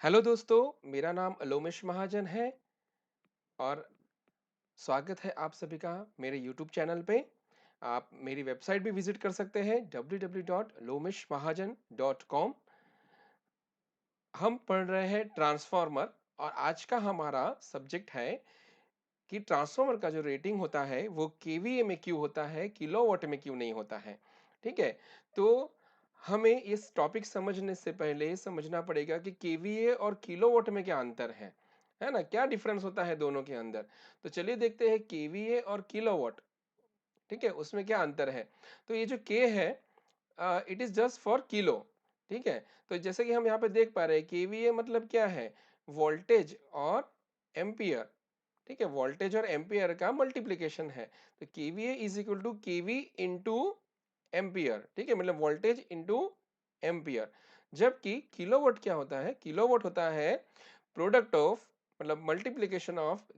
Hello दोस्तों, मेरा नाम अलोमेश महाजन है और स्वागत है आप सभी का मेरे यूट्यूब चैनल पे। आप मेरी वेबसाइट भी विजिट कर सकते हैं www.lomeshmahajan.com। हम पढ़ रहे हैं ट्रांसफार्मर और आज का हमारा सब्जेक्ट है कि ट्रांसफार्मर का जो रेटिंग होता है वो केवीए में क्यों होता है, किलोवाट में क्यों नहीं होता है। ठीक है, तो हमें इस टॉपिक समझने से पहले समझना पड़ेगा कि केवीए और किलोवाट में क्या अंतर है ना, क्या डिफरेंस होता है दोनों के अंदर। तो चलिए देखते हैं केवीए और किलोवाट। ठीक है, उसमें क्या अंतर है। तो ये जो के है, it is just for kilo. ठीक है, तो जैसे कि हम यहाँ पे देख पा रहे हैं केवीए मतलब क्या है, वोल्टेज और एम्पियर। ठीक है, वोल्टेज और एम्पियर का मल्टीप्लिकेशन है। तो KVA is equal to KV into ampere. ठीक है, मतलब वोल्टेज इंटू एम्पियर। जबकि किलोवाट क्या होता है, किलोवाट होता है प्रोडक्ट ऑफ, मतलब multiplication of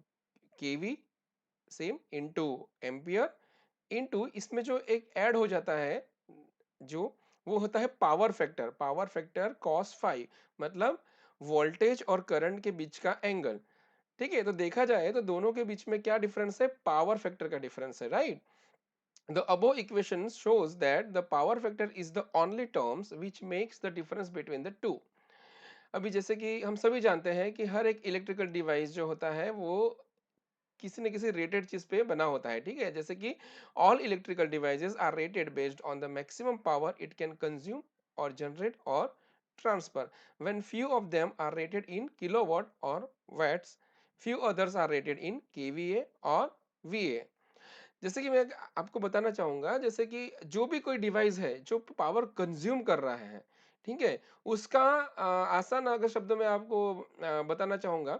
KV same into ampere into इसमें जो एक ऐड हो जाता है, जो वो होता है power factor. Power factor cos five, मतलब वोल्टेज और करंट के बीच का एंगल। ठीक है, तो देखा जाए तो दोनों के बीच में क्या डिफरेंस है, पावर फैक्टर का डिफरेंस है, right. The above equation shows that the power factor is the only terms which makes the difference between the two। अभी जैसे कि हम सभी जानते हैं कि हर एक इलेक्ट्रिकल डिवाइस जो होता है वो किसी न किसी रेटेड चीज पे बना होता है। ठीक है, जैसे कि all electrical devices are rated based on the maximum power it can consume और जनरेट और transfer. When few of them are rated in kilowatt और watts, few others are rated in KVA और वीए। जैसे कि मैं आपको बताना चाहूंगा, जैसे कि जो भी कोई डिवाइस है जो पावर कंज्यूम कर रहा है, ठीक है, उसका आसान अगर शब्दों में आपको बताना चाहूंगा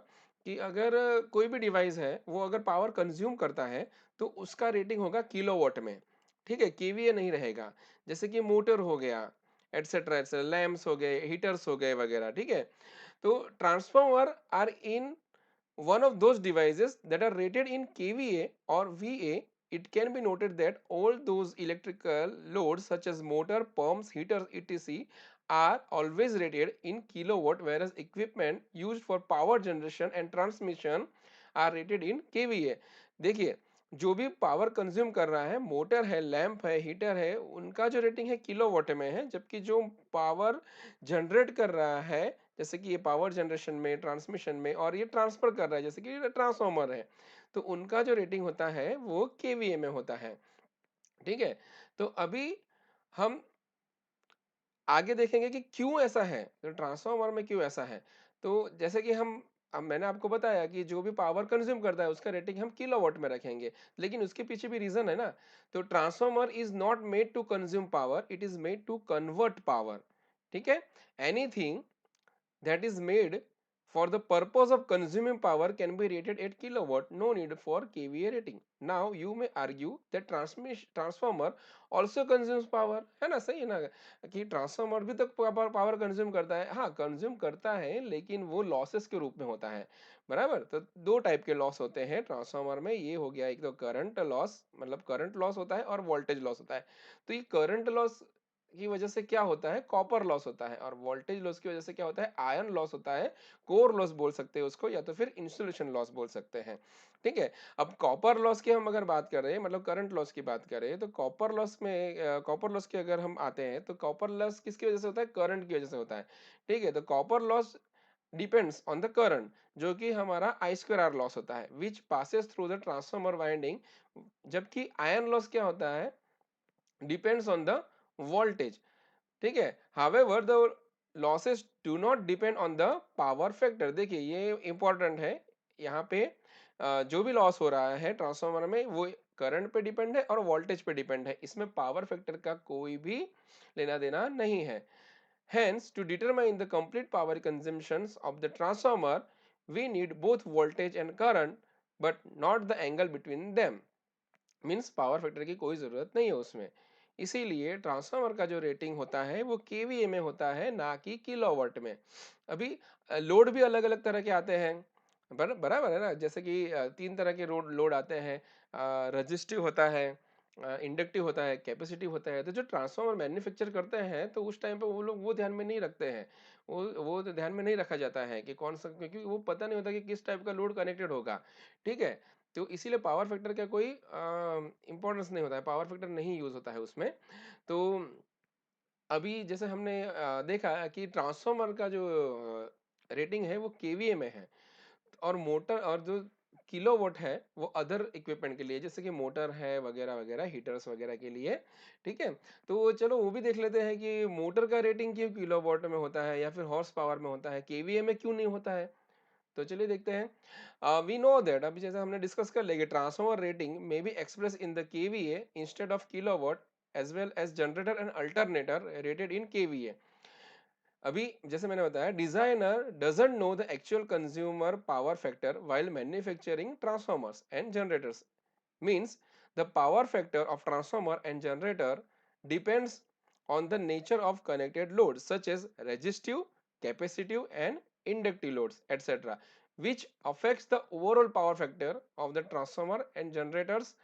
कि अगर कोई भी डिवाइस है वो अगर पावर कंज्यूम करता है तो उसका रेटिंग होगा किलोवाट में। ठीक है, केवीए नहीं रहेगा। जैसे कि मोटर हो गया, एटसेट्रा एटसेट्रा, लैम्प्स हो गए, हीटर्स हो गए वगैरह। ठीक है, तो transformer are in one of those devices that are rated in kVA or VA. It can be noted that all those electrical loads such as motor, pumps, heaters, etc. are always rated in kilowatt, whereas equipment used for power generation and transmission are rated in kVA। देखिए, जो भी power consume कर रहा है, motor है, lamp है, heater है, उनका जो रेटिंग है किलोवाट में है। जबकि जो पावर जनरेट कर रहा है, जैसे कि ये पावर जनरेशन में, ट्रांसमिशन में, और ये ट्रांसफर कर रहा है जैसे कि ट्रांसफॉर्मर है, तो उनका जो रेटिंग होता है वो केवीए में होता है। ठीक है, तो अभी हम आगे देखेंगे कि क्यों ऐसा है, तो ट्रांसफॉर्मर में क्यों ऐसा है। तो जैसे कि हम, अब मैंने आपको बताया कि जो भी पावर कंज्यूम करता है उसका रेटिंग हम किलोवाट में रखेंगे, लेकिन उसके पीछे भी रीजन है ना। तो transformer is not made to consume power, it is made to convert power. ठीक है, anything that is made for the purpose of consuming power can be rated at kilowatt, no need for kVA rating। Now you may argue that transmission transformer also consumes power, है ना, सही है ना, कि transformer भी तो power consume करता है। हाँ, कंज्यूम करता है, लेकिन वो लॉसेस के रूप में होता है। बराबर, तो दो टाइप के लॉस होते हैं ट्रांसफॉर्मर में। ये हो गया एक तो करंट लॉस, मतलब करंट लॉस होता है, और वोल्टेज लॉस होता है। तो ये करंट लॉस की वजह से क्या होता है, कॉपर लॉस होता है, और वोल्टेज लॉस की वजह से क्या होता है, आयरन लॉस होता है। कोर लॉस बोल सकते हैं उसको, या तो फिर इंसुलेशन लॉस बोल सकते हैं। ठीक है, अब कॉपर लॉस की हम अगर बात करें, मतलब करंट लॉस की बात करें, तो कॉपर लॉस में, कॉपर लॉस की अगर हम आते हैं तो कॉपर लॉस किसकी वजह से होता है, करंट की वजह से होता है। ठीक है, तो copper loss depends on the current, जो कि हमारा आई स्क्वायर आर लॉस होता है, विच passes through the transformer winding. जबकि आयरन लॉस क्या होता है, डिपेंड्स ऑन द वोल्टेज। ठीक है, however the losses do not depend on the power factor. देखिए, ये इंपॉर्टेंट है यहाँ पे। जो भी लॉस हो रहा है ट्रांसफार्मर में वो करंट पे डिपेंड है और वोल्टेज पे डिपेंड है, इसमें पावर फैक्टर का कोई भी लेना देना नहीं है। Hence, to determine the complete power consumptions of the transformer, we need both voltage and current, but not the angle between them। Means power factor की कोई जरूरत नहीं है उसमें। इसीलिए ट्रांसफार्मर का जो रेटिंग होता है वो केवीए में होता है, ना कि किलोवाट में। अभी लोड भी अलग अलग तरह के आते हैं, बराबर है ना। जैसे कि तीन तरह के लोड आते हैं। रजिस्टिव होता है, इंडक्टिव होता है, कैपेसिटिव होता है, तो जो ट्रांसफार्मर मैन्युफैक्चर करते हैं तो उस टाइम पे वो लोग वो ध्यान में नहीं रखते हैं। वो तो ध्यान में नहीं रखा जाता है कि कौन सा, क्योंकि वो पता नहीं होता कि किस टाइप का लोड कनेक्टेड होगा, ठीक है? तो इसीलिए पावर फैक्टर का कोई इम्पोर्टेंस नहीं होता है, पावर फैक्टर नहीं यूज़ होता है उसमें। तो अभी जैसे हमने देखा कि ट्रांसफार्मर का जो रेटिंग है वो केवीए में है, और मोटर और जो किलोवाट है वो अदर इक्विपमेंट के लिए, जैसे कि मोटर है वगैरह वगैरह, हीटर्स वगैरह के लिए, ठीक है? तो चलो वो भी देख लेते हैं कि मोटर का रेटिंग क्यों किलोवाट में होता है या फिर हॉर्स पावर में होता है, केवीए में क्यों नहीं होता है। तो चलिए देखते हैं। वी नो दैट, अभी जैसे हमने डिस्कस कर लेंगे, transformer rating may be express in the KVA instead of kilowatt, as well as generator and alternator rated in KVA. अभी जैसे मैंने बताया, designer doesn't know the actual consumer power factor while manufacturing transformers and generators, means the power factor of transformer and generator depends on the nature of connected loads such as resistive, capacitive and inductive loads, etc., which affects the overall power factor of the transformer and generators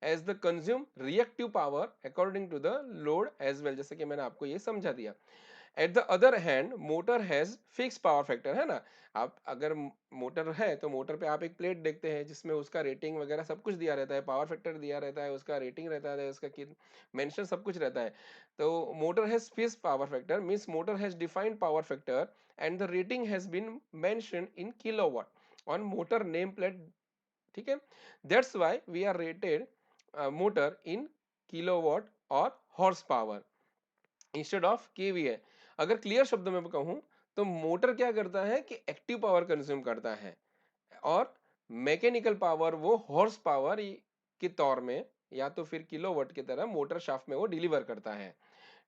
as the consume reactive power according to the load as well, जैसे कि मैंने आपको ये समझा दिया। At the other hand motor has fix power factor, है ना? आप अगर मोटर है तो मोटर पे आप एक प्लेट देखते हैं जिसमें उसका रेटिंग वगैरह सब कुछ दिया रहता है, पावर फैक्टर दिया रहता है, उसका रेटिंग रहता है, उसका मेंशन सब कुछ रहता है। तो motor has fix power factor means motor has defined power factor and the rating has been mention in kilowatt on motor name plate, ठीक है? That's why we are rated motor in kilowatt और horse power instead of KVA. अगर clear शब्दों में कहूं तो motor क्या करता है कि एक्टिव पावर कंज्यूम करता है, और मैकेनिकल पावर वो हॉर्स पावर के तौर में या तो फिर किलोवाट की तरह मोटर शाफ्ट में वो डिलीवर करता है,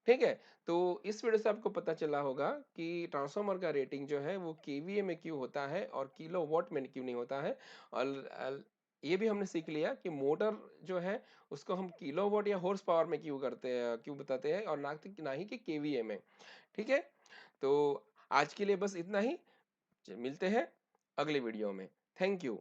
ठीक है? तो इस वीडियो से आपको पता चला होगा कि ट्रांसफार्मर का रेटिंग जो है वो केवीए में क्यों होता है और किलोवाट में क्यों नहीं होता है। और ये भी हमने सीख लिया कि मोटर जो है उसको हम किलोवाट या हॉर्स पावर में क्यों करते हैं, क्यों बताते हैं, और ना ही कि केवीए में, ठीक है? तो आज के लिए बस इतना ही। मिलते हैं अगले वीडियो में। Thank you.